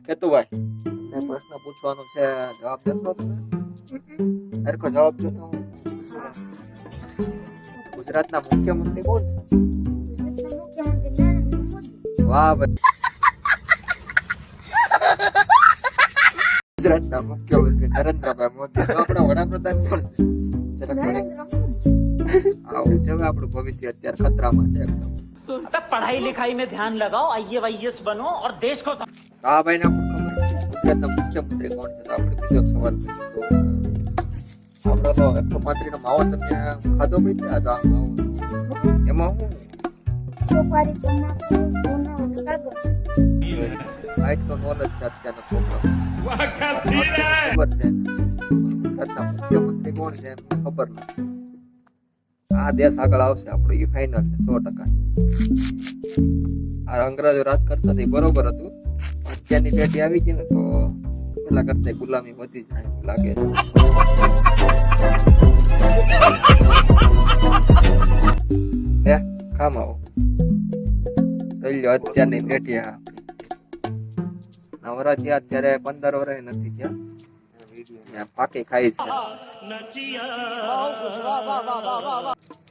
કેતુભાઈ મેં પ્રશ્ન પૂછવાનો છે, જવાબ દેશો તમે? હરખો જવાબ દો તો. ગુજરાતના મુખ્યમંત્રી કોણ છે? વાહ ભાઈ. ગુજરાતના મુખ્યમંત્રી નરેન્દ્રભાઈ મોદી. તો આપણા વડાપ્રધાન કોણ છે? જરાક મને આવું છે હવે આપણું ભવિષ્ય અત્યારે ખતરામાં છે એકદમ. पढ़ाई लिखाई में ध्यान लगाओ, आईएएस बनो और देश को હા ભાઈ ને આપણને ખબર છે ગુજરાતના મુખ્યમંત્રી કોણ છે. તો આપણે બીજો એક સવાલ કરીએ તો આપણો તો 135 નો માવો તમે ખાધો ભાઈ ત્યાં તો આ માવો એમાં હું હાઈટ નો નોલેજ છે અત્યારના છોકરા ખબર છે ગુજરાતના મુખ્યમંત્રી કોણ છે એમને ખબર નથી. આ દેશ આગળ આવશે આપણું એ ફાઇનલ છે 100%. આ અંગ્રેજો રાજ કરતા તે બરોબર હતું. અત્યારની પેઢી આવી ગઈ ને તો પેલા કરતા ગુલામી વધી જાય એવું લાગે છે. કામ આવો જોઈ લો અત્યારની પેઢી નવરા થયા અત્યારે 15 વર્ષ નથી થયા પાકી ખાઈ છે.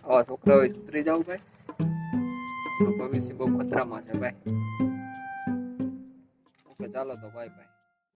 આવા છોકરાઓ સુધરી જાવ ભાઈ, ભવિષ્ય બહુ ખતરામાં છે ભાઈ. ઓકે ચાલો તો બાય બાય.